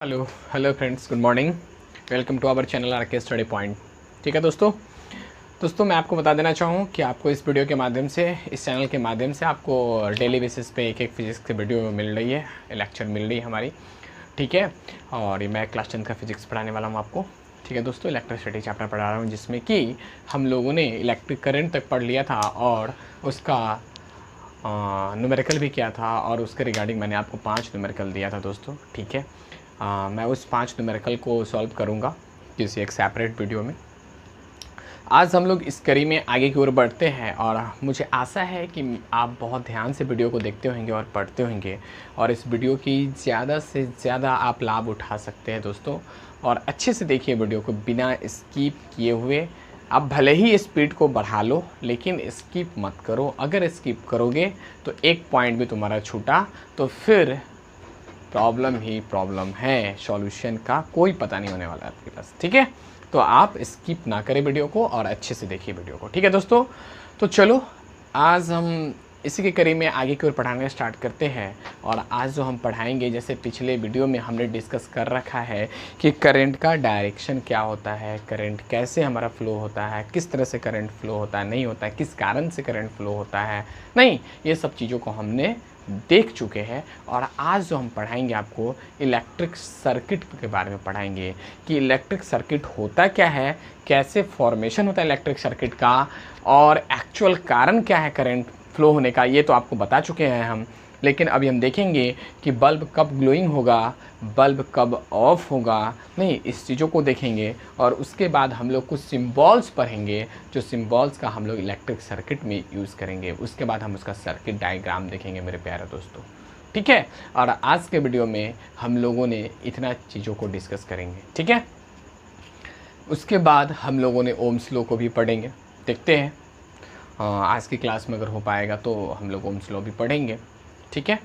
Hello hello friends, good morning. Welcome to our channel RK study point. ठीक है दोस्तों मैं आपको बता देना चाहूँ कि आपको इस वीडियो के माध्यम से, इस चैनल के माध्यम से आपको डेली बेसिस पे एक फिजिक्स की वीडियो मिल रही है, लेक्चर मिल रही है हमारी। ठीक है, और मैं क्लास 10 का फिजिक्स पढ़ाने वाला हूँ आपको। ठीक है दोस्तों, इलेक्ट्रिसिटी चैप्टर पढ़ा रहा हूँ, जिसमें कि हम लोगों ने इलेक्ट्रिक करंट तक पढ़ लिया था और उसका न्यूमेरिकल भी किया था, और उसके रिगार्डिंग मैंने आपको 5 न्यूमेरिकल दिया था दोस्तों। ठीक है, मैं उस 5 न्यूमेरिकल को सॉल्व करूँगा किसी एक सेपरेट वीडियो में। आज हम लोग इस कड़ी में आगे की ओर बढ़ते हैं, और मुझे आशा है कि आप बहुत ध्यान से वीडियो को देखते होंगे और पढ़ते होंगे, और इस वीडियो की ज़्यादा से ज़्यादा आप लाभ उठा सकते हैं दोस्तों। और अच्छे से देखिए वीडियो को बिना स्किप किए हुए। आप भले ही स्पीड को बढ़ा लो, लेकिन स्किप मत करो। अगर स्किप करोगे तो एक पॉइंट भी तुम्हारा छूटा तो फिर प्रॉब्लम ही प्रॉब्लम है, सॉल्यूशन का कोई पता नहीं होने वाला आपके पास। ठीक है, तो आप स्किप ना करें वीडियो को और अच्छे से देखिए वीडियो को। ठीक है दोस्तों, तो चलो आज हम इसी के कड़ी में आगे की ओर पढ़ाना स्टार्ट करते हैं। और आज जो हम पढ़ाएंगे, जैसे पिछले वीडियो में हमने डिस्कस कर रखा है कि करंट का डायरेक्शन क्या होता है, करंट कैसे हमारा फ्लो होता है, किस तरह से करंट फ्लो होता है, नहीं होता है, किस कारण से करंट फ्लो होता है, नहीं, ये सब चीज़ों को हमने देख चुके हैं। और आज जो हम पढ़ाएंगे आपको इलेक्ट्रिक सर्किट के बारे में पढ़ाएंगे कि इलेक्ट्रिक सर्किट होता क्या है, कैसे फॉर्मेशन होता है इलेक्ट्रिक सर्किट का, और एक्चुअल कारण क्या है करंट फ्लो होने का, ये तो आपको बता चुके हैं हम। लेकिन अभी हम देखेंगे कि बल्ब कब ग्लोइंग होगा, बल्ब कब ऑफ होगा, नहीं, इस चीज़ों को देखेंगे। और उसके बाद हम लोग कुछ सिम्बॉल्स पढ़ेंगे, जो सिम्बॉल्स का हम लोग इलेक्ट्रिक सर्किट में यूज़ करेंगे। उसके बाद हम उसका सर्किट डायग्राम देखेंगे मेरे प्यारे दोस्तों। ठीक है, और आज के वीडियो में हम लोगों ने इतना चीज़ों को डिस्कस करेंगे। ठीक है, उसके बाद हम लोगों ने ओम्स लॉ को भी पढ़ेंगे। देखते हैं आज की क्लास में अगर हो पाएगा तो हम लोग ओम्स लॉ भी पढ़ेंगे। ठीक है,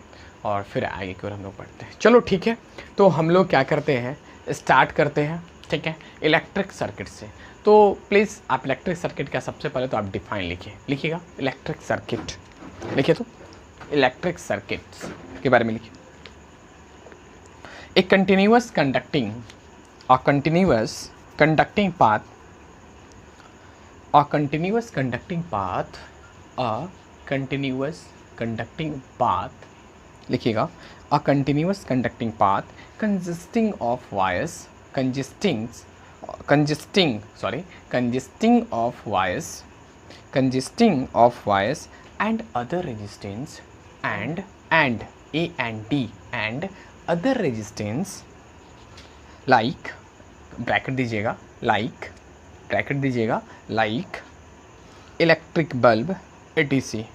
और फिर आगे की ओर हम लोग पढ़ते हैं। चलो ठीक है, तो हम लोग क्या करते हैं, स्टार्ट करते हैं। ठीक है, इलेक्ट्रिक सर्किट से। तो प्लीज़ आप इलेक्ट्रिक सर्किट का सबसे पहले तो आप डिफाइन लिखिएगा। इलेक्ट्रिक सर्किट लिखिए, तो इलेक्ट्रिक सर्किट के बारे में लिखिए। ए continuous conducting path, a continuous conducting path लिखिएगा। a continuous conducting path consisting of wires and other resistance and other resistance like bracket दीजिएगा, like electric bulb etc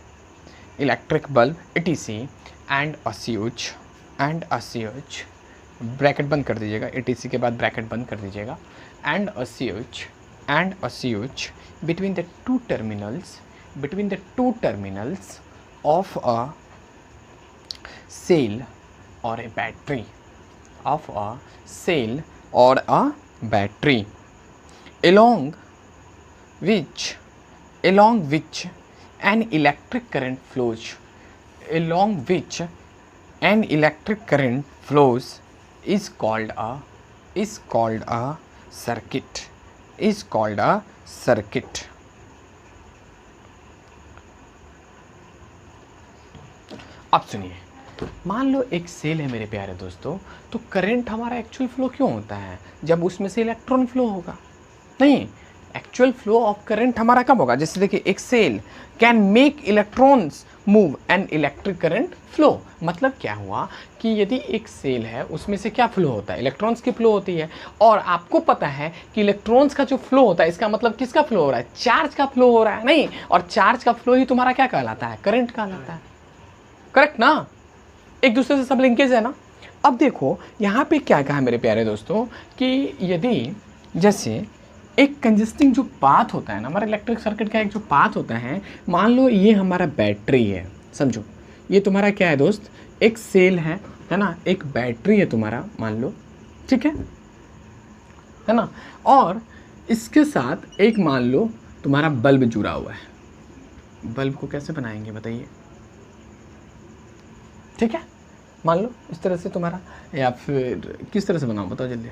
and a switch bracket बंद कर दीजिएगा, etc के बाद bracket बंद कर दीजिएगा, and a switch between the two terminals of a cell or a battery along which an electric current flows is called a circuit. अब सुनिए, मान लो एक सेल है मेरे प्यारे दोस्तों, तो करंट हमारा एक्चुअल फ्लो क्यों होता है, जब उसमें से इलेक्ट्रॉन फ्लो होगा। नहीं, एक्चुअल फ्लो ऑफ करंट हमारा कब होगा, जैसे देखिए एक cell can make electrons move and electric current flow. मतलब क्या हुआ कि यदि एक सेल है, उसमें से क्या फ्लो होता है, इलेक्ट्रॉन्स की फ्लो होती है। और आपको पता है कि इलेक्ट्रॉन्स का जो फ्लो होता है, इसका मतलब किसका फ्लो हो रहा है, चार्ज का फ्लो हो रहा है। नहीं, और चार्ज का फ्लो ही तुम्हारा क्या कहलाता है, करंट कहलाता है। करेक्ट ना, एक दूसरे से सब लिंकेज है ना। अब देखो यहाँ पे क्या कहा मेरे प्यारे दोस्तों कि यदि जैसे एक कंजिस्टिंग जो पाथ होता है ना, हमारे इलेक्ट्रिक सर्किट का एक जो पाथ होता है, मान लो ये हमारा बैटरी है, समझो ये तुम्हारा क्या है दोस्त, एक सेल है ना, एक बैटरी है तुम्हारा, मान लो, ठीक है ना। और इसके साथ एक मान लो तुम्हारा बल्ब जुड़ा हुआ है। बल्ब को कैसे बनाएंगे बताइए, ठीक है, मान लो इस तरह से तुम्हारा, या फिर किस तरह से बनाओ बताओ जल्दी।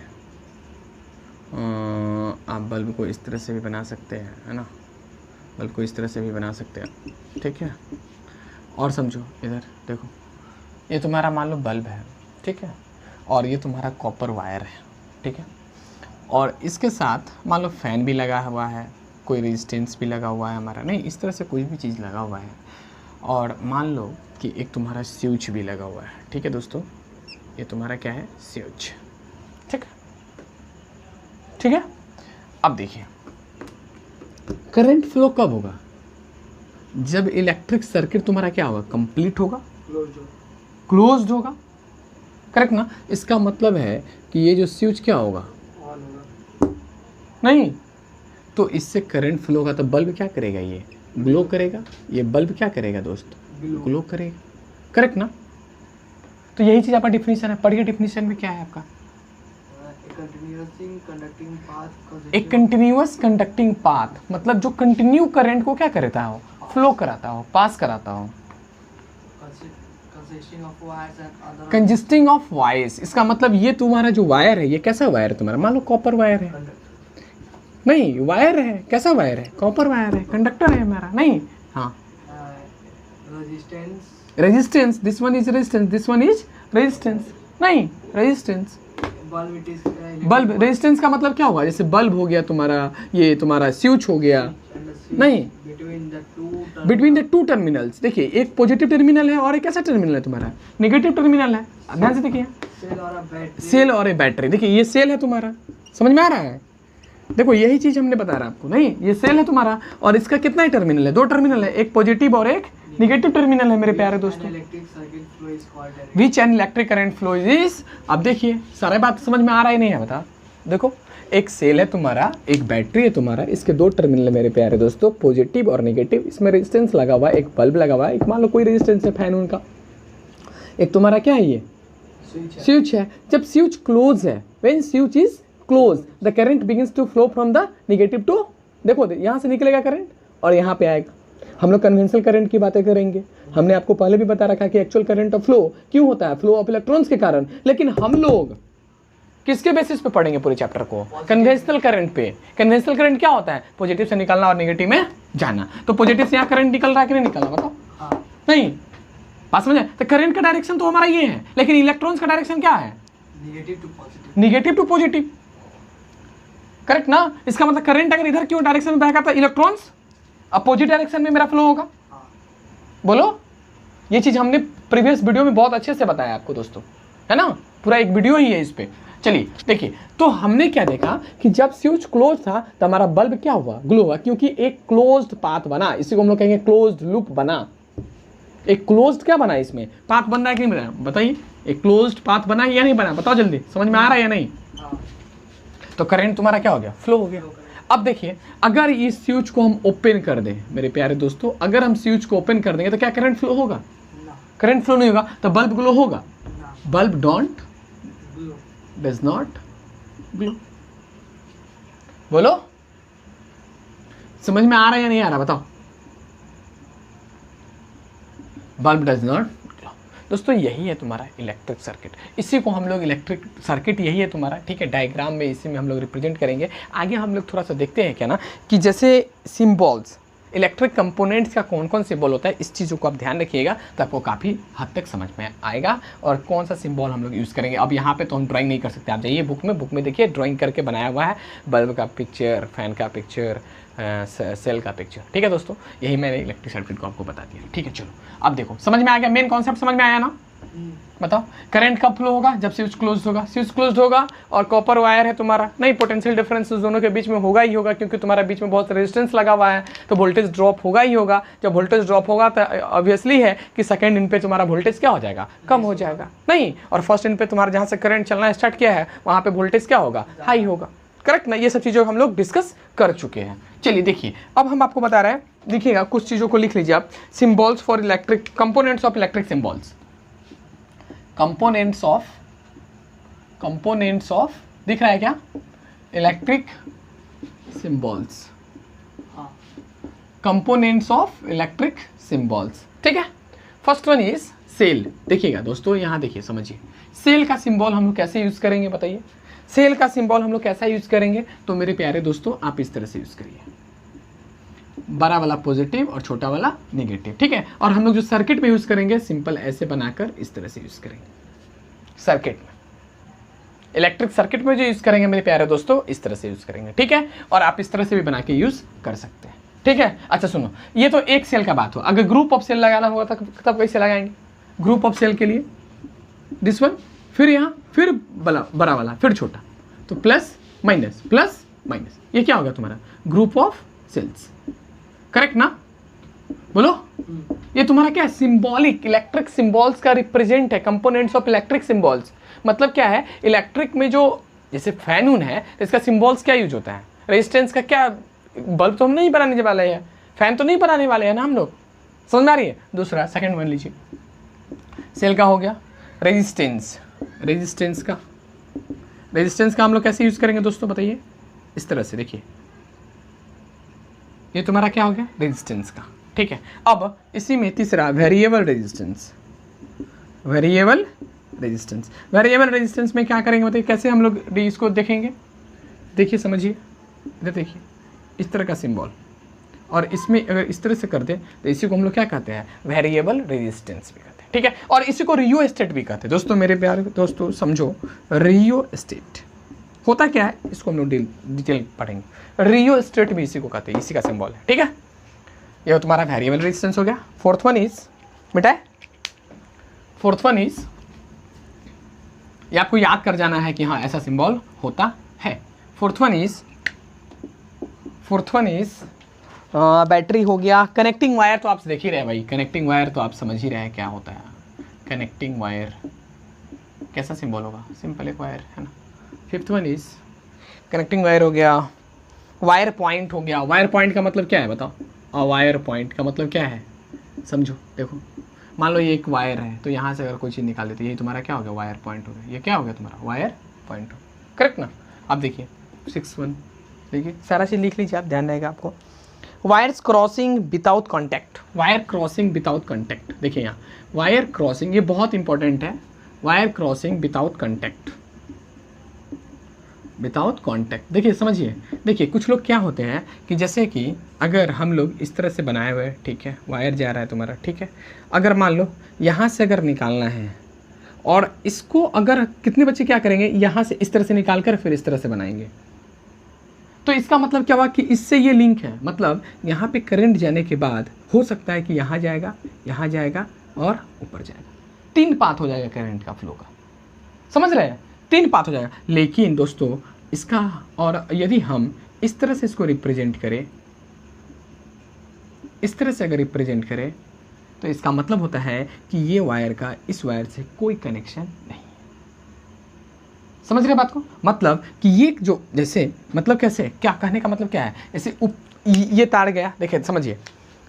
आप बल्ब को इस तरह से भी बना सकते हैं, है ना, बल्ब को इस तरह से भी बना सकते हैं, ठीक है। और समझो इधर देखो, ये तुम्हारा मान लो बल्ब है, ठीक है, और ये तुम्हारा कॉपर वायर है, ठीक है, और इसके साथ मान लो फैन भी लगा हुआ है, कोई रेजिस्टेंस भी लगा हुआ है हमारा, नहीं इस तरह से कोई भी चीज़ लगा हुआ है, और मान लो कि एक तुम्हारा स्विच भी लगा हुआ है, ठीक है दोस्तों, ये तुम्हारा क्या है, स्विच, ठीक है, ठीक है। अब देखिए करंट फ्लो कब होगा, जब इलेक्ट्रिक सर्किट तुम्हारा क्या होगा, कंप्लीट होगा, क्लोज्ड होगा, करेक्ट ना। इसका मतलब है कि ये जो स्विच क्या होगा, नहीं, तो इससे करंट फ्लो होगा, तो बल्ब क्या करेगा, ये ग्लो करेगा, ये बल्ब क्या करेगा दोस्त, ग्लो करेगा, करेक्ट ना। तो यही चीज़ आपका डिफिनीशन है, पढ़िए डिफिनीशन में क्या है आपका, एक कंटिन्यूअस कंडक्टिंग पाथ, मतलब जो कंटिन्यू करंट को क्या करता हो, फ्लो कराता हो, पास कराता हो, कंजिस्टिंग ऑफ वायर्स। इसका मतलब ये तुम्हारा जो वायर है, ये कैसा वायर है तुम्हारा, मान लो कॉपर वायर है, नहीं वायर है, कैसा वायर है, कॉपर वायर है, कंडक्टर है हमारा, नहीं, हाँ, resistance, this one is resistance, this one is resistance, नहीं रेजिस्टेंस, बल्ब रेजिस्टेंस का मतलब क्या हुआ, जैसे बल्ब हो गया तुम्हारा, ये तुम्हारा स्विच हो गया, नहीं, बिटवीन द टू टर्मिनल्स, देखिए एक पॉजिटिव टर्मिनल है और एक कैसा टर्मिनल है तुम्हारा, नेगेटिव टर्मिनल है, ध्यान से देखिए, सेल और ए बैटरी, देखिए ये सेल है तुम्हारा, समझ में आ रहा है, देखो यही चीज हमने बता रहा आपको, नहीं ये सेल है तुम्हारा, और इसका कितना ही टर्मिनल है, दो टर्मिनल है, एक पॉजिटिव और एक निगेटिव टर्मिनल है मेरे प्यारे दोस्तों, विच an electric current flow is. अब देखिए सारा बात समझ में आ रहा ही नहीं है, बता देखो, एक सेल है तुम्हारा, एक बैटरी है तुम्हारा, इसके दो टर्मिनल है मेरे प्यारे दोस्तों, पॉजिटिव और नेगेटिव, इसमें रेजिस्टेंस लगा हुआ है, एक बल्ब लगा हुआ है, एक मान लो कोई रेजिस्टेंस है फैन उनका, एक तुम्हारा क्या है, ये स्विच है। जब स्विच क्लोज है, when switch is close the current begins to flow from the negative to, देखो यहाँ से निकलेगा करंट और यहाँ पे आएगा। हम लोग कन्वेंशनल करंट की बातें करेंगे, हमने आपको पहले भी बता रखा कि एक्चुअल करंट ऑफ फ्लो क्यों होता है, फ्लो ऑफ इलेक्ट्रॉन्स के कारण, लेकिन हम लोग किसके बेसिस पे पढ़ेंगे पूरे चैप्टर को, कन्वेंशनल करंट पे। कन्वेंशनल करंट क्या होता है, पॉजिटिव से निकलना और नेगेटिव में जाना, तो पॉजिटिव से यहाँ करंट निकल रहा है कि नहीं निकल रहा, बताओ, नहीं, बात समझ आए, तो करंट का डायरेक्शन तो हमारा ये है, लेकिन इलेक्ट्रॉन्स का डायरेक्शन क्या है, नेगेटिव टू पॉजिटिव, करेक्ट ना। इसका मतलब करंट अगर इधर क्यों डायरेक्शन में बहेगा, तो इलेक्ट्रॉन्स अपोजिट डायरेक्शन में मेरा फ्लो होगा, बोलो। ये चीज हमने प्रीवियस वीडियो में बहुत अच्छे से बताया आपको दोस्तों, है ना, पूरा एक वीडियो ही है इस पे। चलिए देखिए, तो हमने क्या देखा कि जब स्विच क्लोज था तो हमारा बल्ब क्या हुआ, ग्लो हुआ, क्योंकि एक क्लोज्ड पाथ बना, इसी को हम लोग कहेंगे क्लोज्ड लूप बना। एक क्लोज्ड क्या बना, इसमें पाथ बन रहा है कि नहीं बना, बताइए, एक क्लोज्ड पाथ बना या नहीं बना, बताओ जल्दी, समझ में आ रहा है या नहीं। तो करंट तुम्हारा क्या हो गया, फ्लो हो गया। अब देखिए, अगर इस स्विच को हम ओपन कर दें मेरे प्यारे दोस्तों, अगर हम स्विच को ओपन कर देंगे तो क्या करंट फ्लो होगा, करंट फ्लो नहीं होगा, तो बल्ब ग्लो होगा, बल्ब डज नॉट ग्लो, बोलो, समझ में आ रहा है या नहीं आ रहा, बताओ, बल्ब डज नॉट ग्लो। दोस्तों यही है तुम्हारा इलेक्ट्रिक सर्किट, इसी को हम लोग इलेक्ट्रिक सर्किट यही है तुम्हारा, ठीक है, डायग्राम में इसी में हम लोग रिप्रेजेंट करेंगे। आगे हम लोग थोड़ा सा देखते हैं क्या ना, कि जैसे सिंबल्स, इलेक्ट्रिक कंपोनेंट्स का कौन कौन सिंबल होता है, इस चीज़ों को आप ध्यान रखिएगा तो आपको काफ़ी हद तक समझ में आएगा, और कौन सा सिंबल हम लोग यूज़ करेंगे। अब यहाँ पे तो हम ड्राइंग नहीं कर सकते, आप जाइए बुक में देखिए, ड्राइंग करके बनाया हुआ है, बल्ब का पिक्चर, फैन का पिक्चर, सेल का पिक्चर, ठीक है दोस्तों, यही मैंने इलेक्ट्रिक सर्किट को आपको बता दिया, ठीक है। चलो अब देखो, समझ में आ गया, मेन कॉन्सेप्ट समझ में आया ना। बताओ करंट कब फ्लो होगा, जब स्विच क्लोज होगा, स्विच क्लोज होगा और कॉपर वायर है तुम्हारा, नहीं, पोटेंशियल डिफरेंस दोनों के बीच में होगा ही होगा, क्योंकि तुम्हारा बीच में बहुत रेजिस्टेंस लगा हुआ है, तो वोल्टेज ड्रॉप होगा ही होगा। जब वोल्टेज ड्रॉप होगा तो ऑब्वियसली है कि सेकंड इन पे तुम्हारा वोल्टेज क्या हो जाएगा, कम हो जाएगा, नहीं, और फर्स्ट इन पे तुम्हारा जहाँ से करंट चलना स्टार्ट किया है वहाँ पे वोल्टेज क्या होगा, हाई होगा, करेक्ट ना। ये सब चीज़ों हम लोग डिस्कस कर चुके हैं। चलिए देखिए, अब हम आपको बता रहे हैं, देखिएगा कुछ चीज़ों को लिख लीजिए आप, symbols for electric components of electric symbols, components of दिख रहा है क्या, electric symbols, components of electric symbols, ठीक है। फर्स्ट वन इज सेल, देखिएगा दोस्तों यहाँ देखिए समझिए, सेल का सिंबल हम लोग कैसे यूज़ करेंगे बताइए, सेल का सिंबल हम लोग कैसा यूज़ करेंगे, तो मेरे प्यारे दोस्तों आप इस तरह से यूज़ करिए, बड़ा वाला पॉजिटिव और छोटा वाला नेगेटिव, ठीक है। और हम लोग जो सर्किट में यूज़ करेंगे सिंपल ऐसे बनाकर इस तरह से यूज़ करेंगे, सर्किट में, इलेक्ट्रिक सर्किट में जो यूज़ करेंगे मेरे प्यारे दोस्तों इस तरह से यूज़ करेंगे, ठीक है। और आप इस तरह से भी बना के यूज़ कर सकते हैं, ठीक है। अच्छा सुनो, ये तो एक सेल का बात हो, अगर ग्रुप ऑफ सेल लगाना होगा तब कैसे लगाएंगे, ग्रुप ऑफ सेल के लिए दिस वन, फिर यहाँ फिर बड़ा वाला फिर छोटा, तो प्लस माइनस, ये क्या होगा तुम्हारा ग्रुप ऑफ सेल्स, करेक्ट ना, बोलो। ये तुम्हारा क्या है, सिंबॉलिक इलेक्ट्रिक सिंबल्स का रिप्रेजेंट है, कंपोनेंट्स ऑफ इलेक्ट्रिक सिंबल्स। मतलब क्या है, इलेक्ट्रिक में जो जैसे फैन उन है तो इसका सिंबल्स क्या यूज होता है, रेजिस्टेंस का, क्या बल्ब तो हम नहीं बनाने वाले हैं, फैन तो नहीं बनाने वाले हैं ना हम लोग, समझ में आ रही है। दूसरा सेकंड वन लीजिए, सेल का हो गया रेजिस्टेंस, रेजिस्टेंस का हम लोग कैसे यूज करेंगे दोस्तों बताइए, इस तरह से देखिए, ये तुम्हारा क्या हो गया रेजिस्टेंस का, ठीक है। अब इसी में तीसरा वेरिएबल रेजिस्टेंस, वेरिएबल रेजिस्टेंस में क्या करेंगे बताइए, कैसे हम लोग इसको देखेंगे, देखिए समझिए, इधर देखिए, इस तरह का सिंबल, और इसमें अगर इस तरह से कर दे तो इसी को हम लोग क्या कहते हैं, वेरिएबल रेजिस्टेंस भी कहते हैं, ठीक है। और इसी को रियोस्टेट भी कहते हैं दोस्तों, मेरे प्यारे दोस्तों समझो, रियोस्टेट होता क्या है इसको हम लोग डिटेल पढ़ेंगे, रियोस्टेट भी इसी को कहते हैं, इसी का सिंबल है, ठीक है। ये तुम्हारा वेरिएबल रेजिस्टेंस हो गया। फोर्थ वन इज बेटा, फोर्थ वन इज, ये आपको याद कर जाना है कि हाँ ऐसा सिंबल होता है। फोर्थ वन इज बैटरी हो गया। कनेक्टिंग वायर तो आप देख ही रहे भाई, कनेक्टिंग वायर तो आप समझ ही रहे हैं क्या होता है, कनेक्टिंग वायर कैसा सिंबल होगा, सिंपल एक वायर है ना। Fifth one is connecting wire हो गया। वायर पॉइंट हो गया। वायर पॉइंट का मतलब क्या है बताओ, वायर पॉइंट का मतलब क्या है समझो, देखो मान लो ये एक वायर है, तो यहाँ से अगर कोई चीज़ निकाल देते, ये तुम्हारा क्या हो गया, वायर पॉइंट हो गया, ये क्या हो गया तुम्हारा वायर पॉइंट हो, करेक्ट ना। अब देखिए 6-1, देखिए सारा चीज़ लिख लीजिए आप, ध्यान रहेगा आपको। Wires crossing without contact, wire crossing without contact, देखिए यहाँ वायर क्रॉसिंग, ये बहुत इंपॉर्टेंट है, wire crossing without contact, without contact. देखिए समझिए, देखिए कुछ लोग क्या होते हैं कि जैसे कि अगर हम लोग इस तरह से बनाए हुए, ठीक है, वायर जा रहा है तुम्हारा, ठीक है, अगर मान लो यहाँ से अगर निकालना है, और इसको अगर कितने बच्चे क्या करेंगे, यहाँ से इस तरह से निकाल कर फिर इस तरह से बनाएंगे, तो इसका मतलब क्या हुआ कि इससे ये लिंक है, मतलब यहाँ पे करंट जाने के बाद हो सकता है कि यहाँ जाएगा और ऊपर जाएगा, 3 पाथ हो जाएगा करंट का फ्लो का, समझ रहे हैं, 3 पाथ हो जाएगा। लेकिन दोस्तों इसका, और यदि हम इस तरह से इसको रिप्रेजेंट करें, इस तरह से अगर रिप्रेजेंट करें, तो इसका मतलब होता है कि ये वायर का इस वायर से कोई कनेक्शन नहीं है। समझ रहे बात को, मतलब कि ये जो जैसे, मतलब कैसे, क्या कहने का मतलब क्या है, जैसे ये तार गया, देखिए समझिए,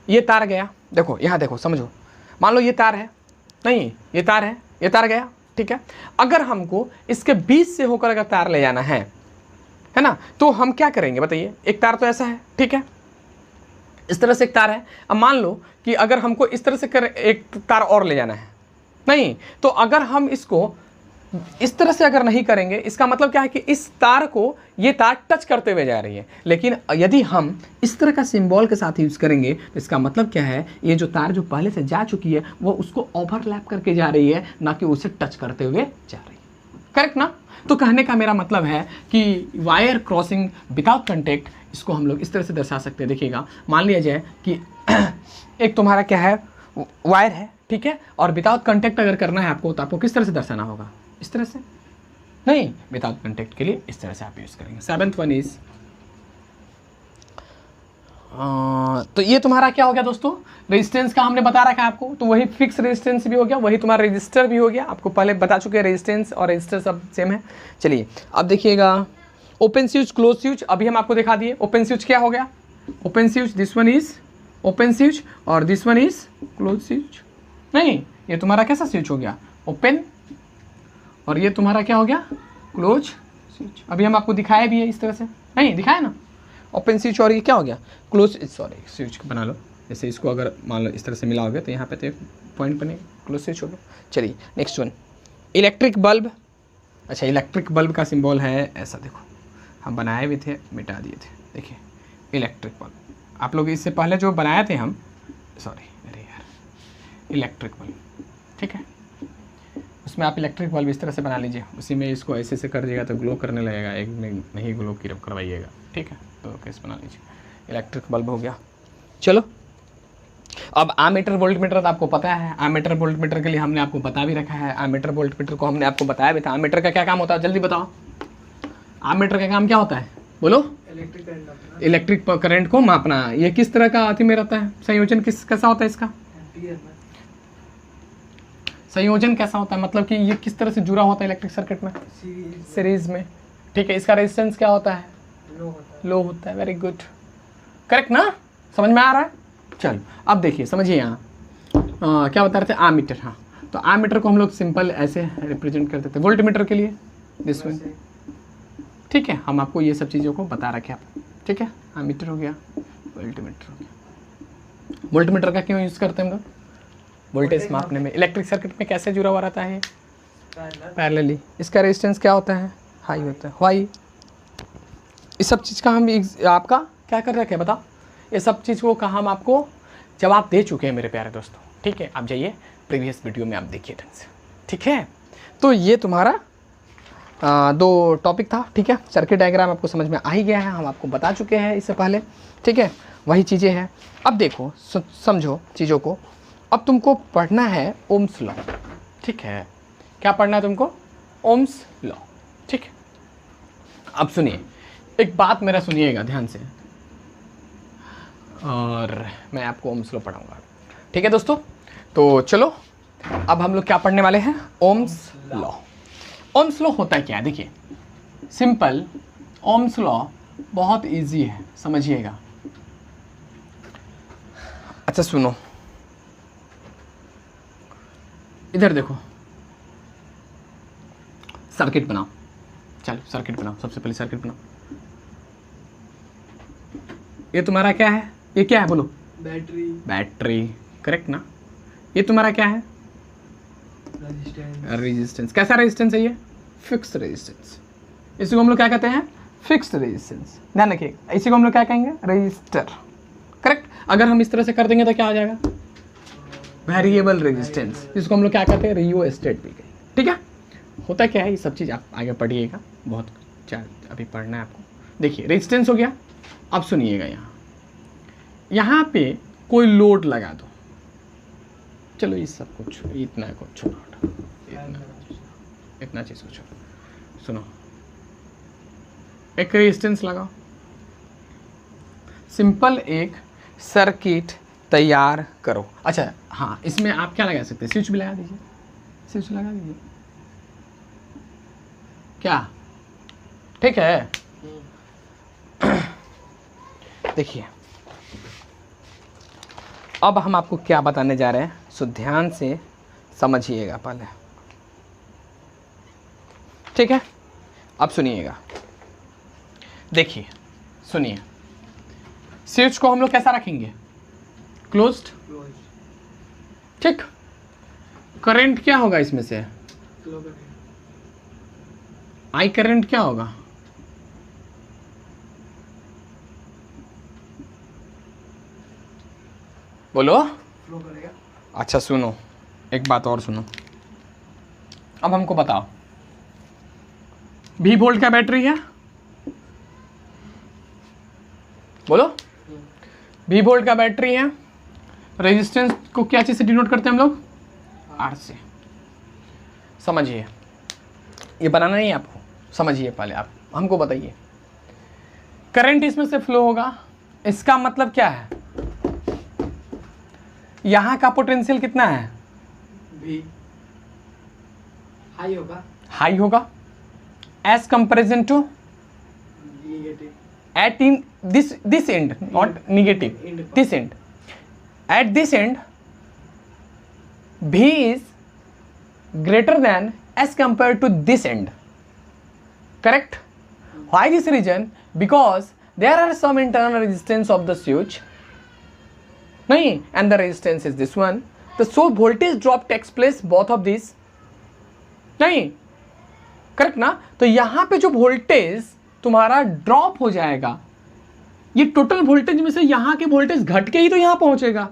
ये तार गया, देखो यहाँ देखो समझो, मान लो ये तार है, नहीं ये तार है, ये तार गया, ठीक है। अगर हमको इसके बीच से होकर अगर तार ले जाना है ना, तो हम क्या करेंगे बताइए, एक तार तो ऐसा है, ठीक है, इस तरह से एक तार है। अब मान लो कि अगर हमको इस तरह से एक तार और ले जाना है, नहीं, तो अगर हम इसको इस तरह से अगर नहीं करेंगे, इसका मतलब क्या है कि इस तार को ये तार टच करते हुए जा रही है। लेकिन यदि हम इस तरह का सिंबल के साथ यूज़ करेंगे, तो इसका मतलब क्या है, ये जो तार जो पहले से जा चुकी है वो उसको ओवरलैप करके जा रही है, ना कि उसे टच करते हुए जा रही है, करेक्ट ना। तो कहने का मेरा मतलब है कि वायर क्रॉसिंग विदाउट कॉन्टैक्ट, इसको हम लोग इस तरह से दर्शा सकते हैं। देखिएगा, मान लिया जाए कि एक तुम्हारा क्या है, वायर है, ठीक है, और विदाउट कॉन्टैक्ट अगर करना है आपको, तो आपको किस तरह से दर्शाना होगा, इस तरह से, नहीं, विदाउट कॉन्टैक्ट के लिए इस तरह से आप यूज़ करेंगे। 7th वन इज, तो ये तुम्हारा क्या हो गया दोस्तों, रेजिस्टेंस का हमने बता रखा है आपको, तो वही फिक्स रेजिस्टेंस भी हो गया, वही तुम्हारा रजिस्टर भी हो गया, आपको पहले बता चुके हैं, रेजिस्टेंस और रजिस्टर सब सेम है। चलिए अब देखिएगा, ओपन स्विच, क्लोज स्विच, अभी हम आपको दिखा दिए। ओपन स्विच क्या हो गया, open switch, this one is open switch और this one is close switch, नहीं, ये तुम्हारा कैसा स्विच हो गया, ओपन, और ये तुम्हारा क्या हो गया, क्लोज स्विच। अभी हम आपको दिखाया भी है इस तरह से, नहीं दिखाया ना, ओपन स्विच, और ये क्या हो गया, क्लोज, सॉरी स्विच बना लो, जैसे इसको अगर मान लो इस तरह से मिलाओगे तो यहाँ पे तो एक पॉइंट बने, क्लोज से छोड़ो। चलिए नेक्स्ट वन, इलेक्ट्रिक बल्ब। अच्छा, इलेक्ट्रिक बल्ब का सिंबल है ऐसा, देखो हम बनाए भी थे, मिटा दिए थे। देखिए इलेक्ट्रिक बल्ब, आप लोग इससे पहले जो बनाए थे हम, सॉरी अरे यार, इलेक्ट्रिक बल्ब, ठीक है, उसमें आप इलेक्ट्रिक बल्ब इस तरह से बना लीजिए, उसी में इसको ऐसे से कर दीजिएगा तो ग्लो करने लगेगा, एक में नहीं ग्लो करवाइएगा, ठीक है। तो कैसे बना लीजिए, इलेक्ट्रिक बल्ब हो गया। चलो अब आमीटर वोल्टमीटर तो आपको पता है, आमीटर वोल्टमीटर के लिए हमने आपको बता भी रखा है, आमीटर वोल्टमीटर को हमने आपको बताया भी था। आमीटर का क्या काम होता है, जल्दी बताओ, आमीटर का काम क्या होता है, बोलो। इलेक्ट्रिक करंट को मापना। ये किस तरह का अति में रहता है, संयोजन कैसा होता है इसका, संयोजन कैसा होता है, मतलब कि ये किस तरह से जुड़ा होता है इलेक्ट्रिक सर्किट में, सीरीज में, ठीक है। इसका रेजिस्टेंस क्या होता है, लो होता है। वेरी गुड, करेक्ट ना, समझ में आ रहा है। चलो अब देखिए, समझिए यहाँ क्या बता रहे थे, आमीटर। हाँ, तो आमीटर को हम लोग सिंपल ऐसे रिप्रेजेंट करते थे, वोल्टमीटर के लिए दिस वन, ठीक है। हम आपको ये सब चीज़ों को बता रखे आप, ठीक है। आमीटर हो गया, वोल्टमीटर हो गया। वोल्टमीटर का क्यों यूज़ करते हैं हम लोग, वोल्टेज मापने में। इलेक्ट्रिक सर्किट में कैसे जुड़ा हुआ रहता है, पैरेलली। इसका रेजिस्टेंस क्या होता है, हाई होता है, वाई। इस सब चीज़ का हम आपका क्या कर रखे हैं बताओ, ये सब चीज़ को कहा हम आपको जवाब दे चुके हैं मेरे प्यारे दोस्तों, ठीक है। आप जाइए प्रीवियस वीडियो में आप देखिए ढंग से, ठीक है। तो ये तुम्हारा 2 टॉपिक था, ठीक है। सर्किट डायग्राम आपको समझ में आ ही गया है, हम आपको बता चुके हैं इससे पहले, ठीक है। वही चीज़ें हैं। अब देखो समझो चीज़ों को। अब तुमको पढ़ना है ओम्स लॉ, ठीक है। क्या पढ़ना है तुमको, ओम्स लॉ, ठीक है। अब सुनिए, एक बात मेरा सुनिएगा ध्यान से, और मैं आपको ओम्स लॉ पढ़ाऊंगा, ठीक है दोस्तों। तो चलो अब हम लोग क्या पढ़ने वाले हैं, ओम्स लॉ। ओम्स लॉ होता है क्या, देखिए सिंपल, ओम्स लॉ बहुत इजी है, समझिएगा। अच्छा सुनो, इधर देखो, सर्किट बनाओ, चलो सर्किट बनाओ, सबसे पहले सर्किट बनाओ। ये तुम्हारा क्या है, ये क्या है बोलो, बैटरी, बैटरी, करेक्ट ना। ये तुम्हारा क्या है, रेजिस्टेंस। कैसा रेजिस्टेंस है ये, फिक्स रेजिस्टेंस। इसी को हम लोग क्या कहते हैं, फिक्स्ड रेजिस्टेंस, ध्यान रखिए। इसी को हम लोग क्या कहेंगे, रजिस्टर, करेक्ट। अगर हम इस तरह से कर देंगे तो क्या आ जाएगा, वेरिएबल रेजिस्टेंस, जिसको हम लोग क्या कहते हैं, रियोस्टेट भी कहेंगे, ठीक है। होता क्या है, ये सब चीज़ आप आगे पढ़िएगा, बहुत अभी पढ़ना है आपको। देखिए रेजिस्टेंस हो गया। अब सुनिएगा, यहाँ पे कोई लोड लगा दो, चलो ये सब कुछ, इतना को छोड़ो, इतना चीज़ को छोड़ो। सुनो, एक रेजिस्टेंस लगाओ, सिंपल एक सर्किट तैयार करो। अच्छा हाँ, इसमें आप क्या लगा सकते हैं, स्विच भी लगा दीजिए, स्विच लगा दीजिए, क्या ठीक है। देखिए अब हम आपको क्या बताने जा रहे हैं, सो ध्यान से समझिएगा पहले, ठीक है। अब सुनिएगा, देखिए सुनिए, स्विच को हम लोग कैसा रखेंगे, क्लोज्ड, ठीक। करंट क्या होगा इसमें से, आई करंट क्या होगा, बोलो, फ्लो करेगा। अच्छा सुनो, एक बात और सुनो, अब हमको बताओ, 20 वोल्ट का बैटरी है, बोलो, 20 वोल्ट का बैटरी है। रेजिस्टेंस को क्या चीज़ से डिनोट करते हैं हम लोग, आर से। समझिए, ये बनाना नहीं है आपको, समझिए पहले आप हमको बताइए। करंट इसमें से फ्लो होगा, इसका मतलब क्या है, यहां का पोटेंशियल कितना है, भी हाई होगा, हाई होगा as comparison to negative, at in this end, not negative, this end, at this end V is greater than as compared to this end, correct. Why this reason, because there are some internal resistance of the switch नहीं, and the resistance is this one. So voltage drop takes place both of these. नहीं, correct ना? तो यहां पे जो voltage तुम्हारा drop हो जाएगा, ये टोटल वोल्टेज में से यहां के वोल्टेज घट के ही तो यहां पहुंचेगा।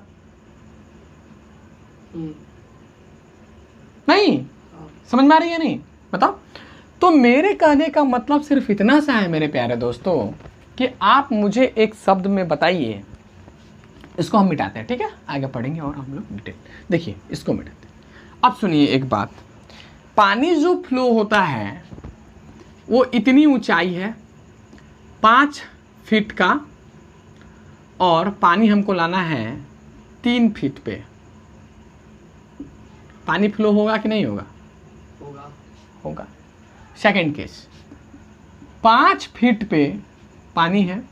नहीं समझ में आ रही है? नहीं बताओ। तो मेरे कहने का मतलब सिर्फ इतना सा है मेरे प्यारे दोस्तों, कि आप मुझे एक शब्द में बताइए, इसको हम मिटाते हैं, ठीक है? आगे पढ़ेंगे और हम लोग डिटेल। देखिए इसको मिटाते हैं। अब सुनिए एक बात, पानी जो फ्लो होता है वो इतनी ऊंचाई है 5 फीट का, और पानी हमको लाना है 3 फीट पे। पानी फ्लो होगा कि नहीं होगा? होगा। सेकंड केस, 5 फीट पे पानी है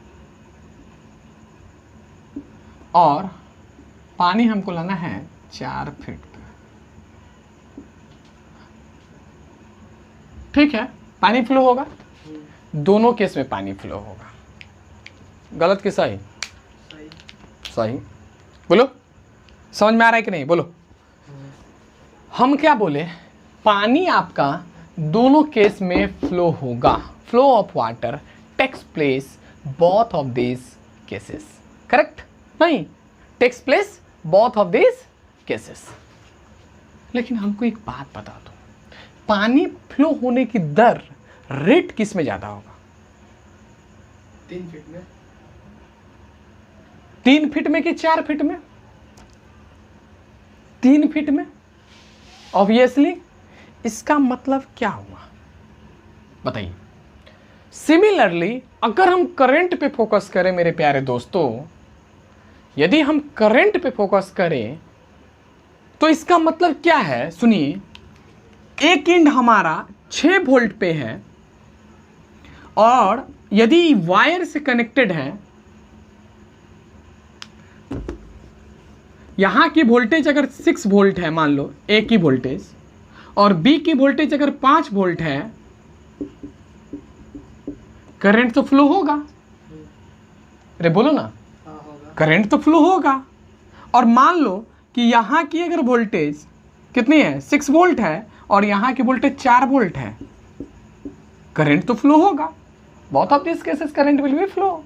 और पानी हमको लाना है 4 फीट पे। ठीक है, पानी फ्लो होगा, दोनों केस में पानी फ्लो होगा। गलत कि सही? सही। बोलो, समझ में आ रहा है कि नहीं? बोलो। हम क्या बोले? पानी आपका दोनों केस में फ्लो होगा। Flow of water takes place both of this cases. Correct? नहीं, takes place both of this cases. लेकिन हमको एक बात बता दो, पानी फ्लो होने की दर, रेट किस में ज्यादा होगा? 3 फीट में। 3 फीट में कि 4 फीट में? 3 फीट में। ऑब्वियसली इसका मतलब क्या हुआ बताइए? सिमिलरली अगर हम करंट पे फोकस करें मेरे प्यारे दोस्तों, यदि हम करंट पे फोकस करें तो इसका मतलब क्या है? सुनिए, एक एंड हमारा 6 वोल्ट पे है, और यदि वायर से कनेक्टेड है, यहां की वोल्टेज अगर 6 वोल्ट है, मान लो ए की वोल्टेज, और बी की वोल्टेज अगर 5 वोल्ट है, करंट तो फ्लो होगा। अरे बोलो ना, करंट तो फ्लो होगा। और मान लो कि यहां की अगर वोल्टेज कितनी है? 6 वोल्ट है, और यहां की वोल्टेज 4 वोल्ट है, करंट तो फ्लो होगा। Both of this cases current will be flow.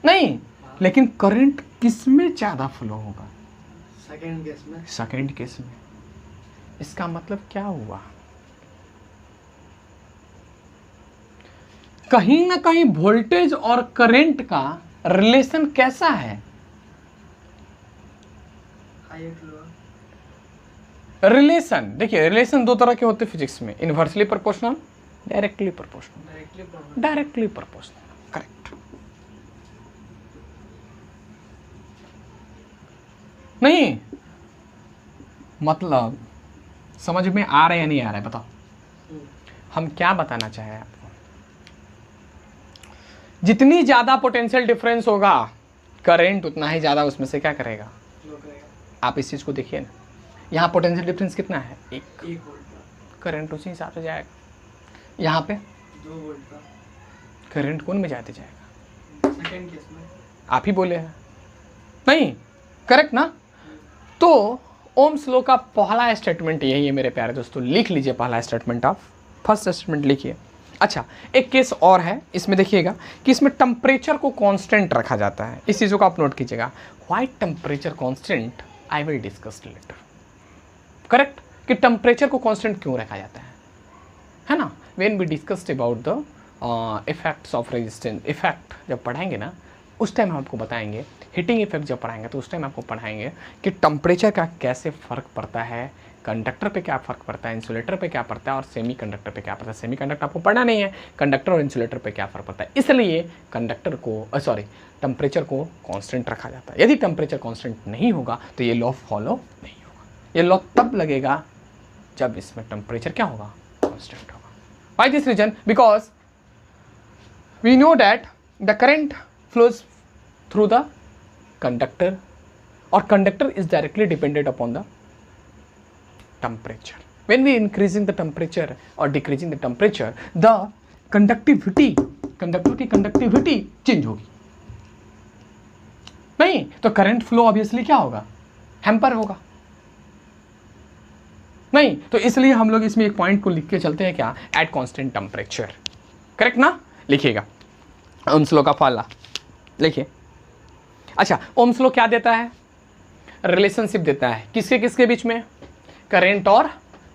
नहीं, लेकिन करंट किस में ज्यादा फ्लो होगा? सेकंड केस में। सेकंड केस में। इसका मतलब क्या हुआ? कहीं ना कहीं वोल्टेज और करंट का रिलेशन कैसा है? रिलेशन देखिए, रिलेशन 2 तरह के होते हैं फिजिक्स में, inversely proportional, directly proportional. Directly proportional, correct. नहीं मतलब समझ में आ रहा है या नहीं आ रहा है? बताओ हम क्या बताना चाह रहे हैं आपको। जितनी ज्यादा पोटेंशियल डिफरेंस होगा, करंट उतना ही ज्यादा उसमें से क्या करेगा? आप इस चीज को देखिए ना, यहाँ पोटेंशियल डिफरेंस कितना है? 1 वोल्ट। करंट उसी हिसाब से जाएगा। यहाँ पे 2 वोल्ट का करंट कौन में जाते जाएगा? सेकंड केस में। आप ही बोले हैं, नहीं करेक्ट ना? तो ओम्स लॉ का पहला स्टेटमेंट यही है मेरे प्यारे दोस्तों। लिख लीजिए पहला स्टेटमेंट, आप फर्स्ट स्टेटमेंट लिखिए। अच्छा, एक केस और है, इसमें देखिएगा कि इसमें टेम्परेचर को कांस्टेंट रखा जाता है। इस चीज़ों को आप नोट कीजिएगा। Why temperature constant, I will discuss later. Correct, कि टेम्परेचर को कांस्टेंट क्यों रखा जाता है ना? When we discussed about the effects of resistance, effect जब पढ़ाएंगे ना उस टाइम हम आपको बताएंगे। हीटिंग इफेक्ट जब पढ़ाएंगे तो उस टाइम आपको पढ़ाएंगे कि टेम्परेचर का कैसे फ़र्क पड़ता है, कंडक्टर पे क्या फ़र्क पड़ता है, इंसुलेटर पे क्या पड़ता है, और सेमी कंडक्टर पे क्या पड़ता है। सेमी कंडक्टर आपको पढ़ना नहीं है, कंडक्टर और इंसुलेटर पे क्या फ़र्क पड़ता है। इसलिए कंडक्टर को टेम्परेचर को कांस्टेंट रखा जाता है। यदि टेम्परेचर कांस्टेंट नहीं होगा तो ये लॉ फॉलो नहीं होगा। ये लॉ तब लगेगा जब इसमें टेम्परेचर क्या होगा? कांस्टेंट होगा। By this reason, because we know that the current flows through the conductor, or conductor is directly dependent upon the temperature. When we increasing the temperature or decreasing the temperature, the conductor की conductivity change होगी। नहीं, तो current flow obviously क्या होगा, hamper होगा। नहीं, तो इसलिए हम लोग इसमें एक पॉइंट को लिख के चलते हैं क्या, एट कांस्टेंट टेम्परेचर। करेक्ट ना, लिखिएगा ओम्स लॉ का फॉर्मूला लिखिए। अच्छा, ओम्स लॉ क्या देता है, रिलेशनशिप देता है किसके किसके बीच में, करंट और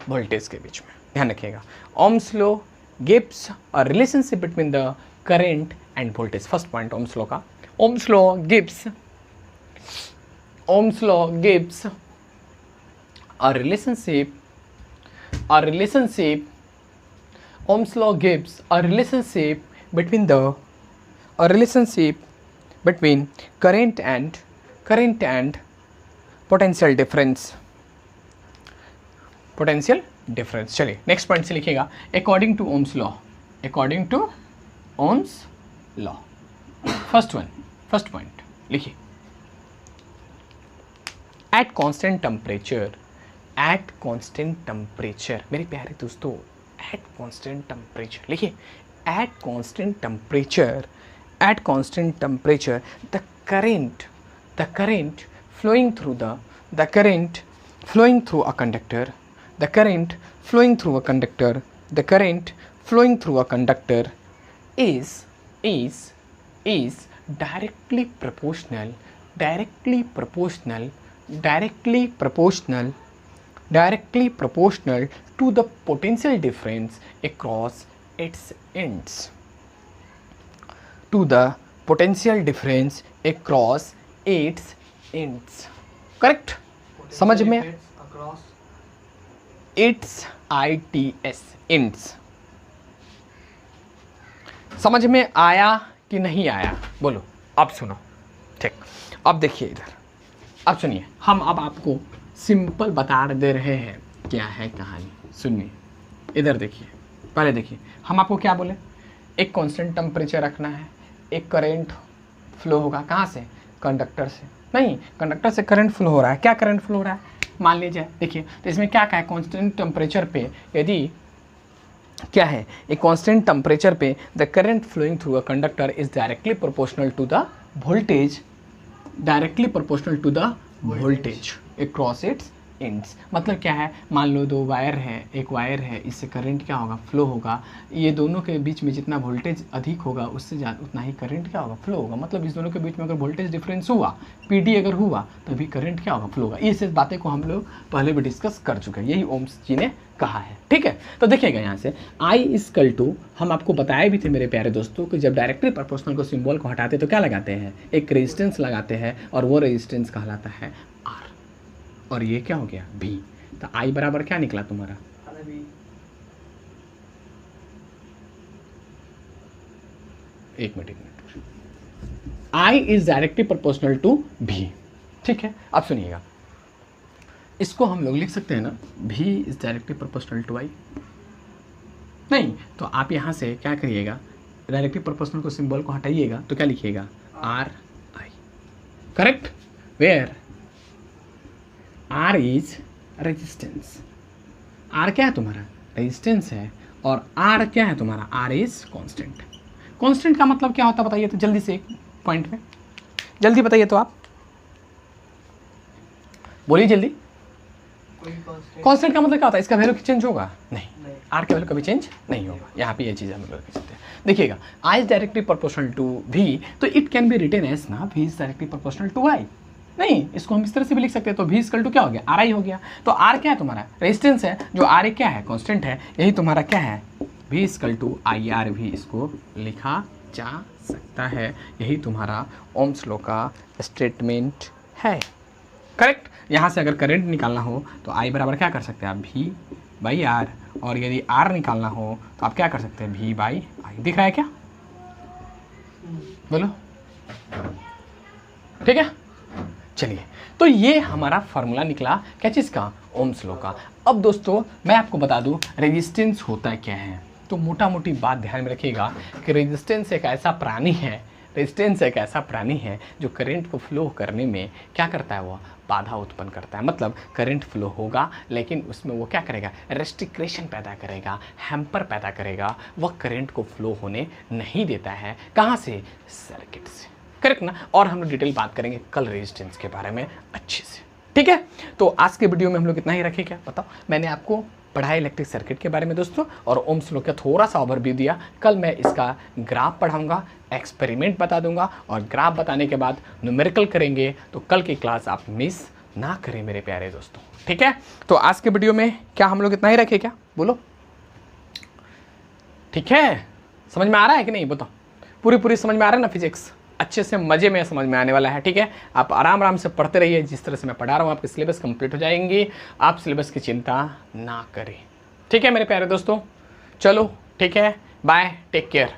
वोल्टेज के बीच में। ध्यान रखिएगा, Ohm's law gives a relationship between the current and voltage. First point Ohm's law का, Ohm's law gives a relationship Ohm's law gives a relationship between current and potential difference। चलिए next point से लिखिएगा, according to Ohm's law. First point लिखिए, at constant temperature, मेरे प्यारे दोस्तों, at constant temperature लिखिए, at constant temperature the current flowing through a conductor is directly proportional to the potential difference across its ends। Correct, समझ में, across its ends समझ में आया कि नहीं आया, बोलो। अब सुनो, ठीक, अब देखिए इधर, अब सुनिए, हम अब आपको सिंपल बता दे रहे हैं क्या है कहानी। सुनिए इधर देखिए, पहले देखिए, हम आपको क्या बोले, एक कांस्टेंट टेम्परेचर रखना है, एक करंट फ्लो होगा, कहाँ से, कंडक्टर से। नहीं, कंडक्टर से करंट फ्लो हो रहा है, क्या करंट फ्लो हो रहा है, मान लीजिए, देखिए, तो इसमें क्या है, कांस्टेंट टेम्परेचर पे यदि क्या है, एक कांस्टेंट टेम्परेचर पे the current flowing through a conductor is directly proportional to the voltage across its ends. मतलब क्या है, मान लो दो वायर है, एक वायर है, इससे करंट क्या होगा, फ्लो होगा। ये दोनों के बीच में जितना वोल्टेज अधिक होगा उससे उतना ही करंट क्या होगा, फ्लो होगा। मतलब इस दोनों के बीच में अगर वोल्टेज डिफरेंस हुआ, पीडी अगर हुआ, तभी करंट क्या होगा, फ्लो होगा। ये सब बातें को हम लोग पहले भी डिस्कस कर चुके हैं, यही ओम्स जी ने कहा है। ठीक है, तो देखिएगा यहाँ से I इक्वल टू, हम आपको बताए भी थे मेरे प्यारे दोस्तों कि जब डायरेक्टली प्रोपोर्शनल को सिंबल को हटाते तो क्या लगाते हैं, एक रेजिस्टेंस लगाते हैं, और वो रेजिस्टेंस कहलाता है R, और ये क्या हो गया V। तो I बराबर क्या निकला तुम्हारा, एक minute, I is directly proportional to V। ठीक है, अब सुनिएगा, इसको हम लोग लिख सकते हैं ना, V is directly proportional to I। नहीं, तो आप यहाँ से क्या करिएगा, डायरेक्टली प्रोपोर्शनल को सिंबल को हटाइएगा तो क्या लिखिएगा, R I। Correct, where R is resistance, R क्या है तुम्हारा, रेजिस्टेंस है, और R क्या है तुम्हारा, R इज कांस्टेंट। कांस्टेंट का मतलब क्या होता है बताइए तो, जल्दी से एक पॉइंट में जल्दी बताइए तो, आप बोलिए जल्दी। कांस्टेंट का मतलब क्या होता है, इसका वैल्यू चेंज होगा नहीं, आर का वैल्यू कभी चेंज नहीं होगा। यहाँ पे ये चीज़ हम लोग लिख सकते हैं। देखिएगा, I is directly proportional to V, तो it can be written as ना, V is directly proportional to I। नहीं, इसको हम इस तरह से भी लिख सकते हैं, तो V इक्वल टू क्या हो गया, RI हो गया। तो R क्या है तुम्हारा, रेजिस्टेंस है, जो R क्या है, कांस्टेंट है, यही तुम्हारा क्या है, V इक्वल टू IR भी इसको लिखा जा सकता है। यही तुम्हारा ओम्स लॉ का स्टेटमेंट है। करेक्ट, यहाँ से अगर करंट निकालना हो तो I बराबर क्या कर सकते हैं आप, V बाई R, और यदि R निकालना हो तो आप क्या कर सकते हैं, V बाई I। दिख रहा है क्या, बोलो, ठीक है। चलिए, तो ये हमारा फार्मूला निकला क्या चीज़ का, ओम्स लॉ का। अब दोस्तों मैं आपको बता दूं रेजिस्टेंस होता क्या है। तो मोटा मोटी बात ध्यान में रखिएगा कि रेजिस्टेंस एक ऐसा प्राणी है जो करंट को फ्लो करने में क्या करता है, वो बाधा उत्पन्न करता है। मतलब करंट फ्लो होगा लेकिन उसमें वो क्या करेगा, रेस्ट्रिक्शन पैदा करेगा, हैम्पर पैदा करेगा, वह करंट को फ्लो होने नहीं देता है। कहाँ से, सर्किट से। करेक्ट ना। और हम लोग डिटेल बात करेंगे कल रेजिस्टेंस के बारे में अच्छे से, ठीक है। तो आज के वीडियो में हम लोग इतना ही रखें क्या, बताओ। मैंने आपको पढ़ाया इलेक्ट्रिक सर्किट के बारे में दोस्तों, और ओम्स लॉ का थोड़ा सा ओवरव्यू दिया। कल मैं इसका ग्राफ पढ़ाऊंगा, एक्सपेरिमेंट बता दूंगा, और ग्राफ बताने के बाद न्यूमेरिकल करेंगे। तो कल की क्लास आप मिस ना करें मेरे प्यारे दोस्तों, ठीक है। तो आज के वीडियो में क्या हम लोग इतना ही रखें क्या, बोलो, ठीक है। समझ में आ रहा है कि नहीं, बताओ। पूरी समझ में आ रहा है ना फिजिक्स, अच्छे से मजे में समझ में आने वाला है, ठीक है। आप आराम से पढ़ते रहिए, जिस तरह से मैं पढ़ा रहा हूँ आपके सिलेबस कंप्लीट हो जाएंगी, आप सिलेबस की चिंता ना करें, ठीक है मेरे प्यारे दोस्तों। चलो ठीक है, बाय, टेक केयर।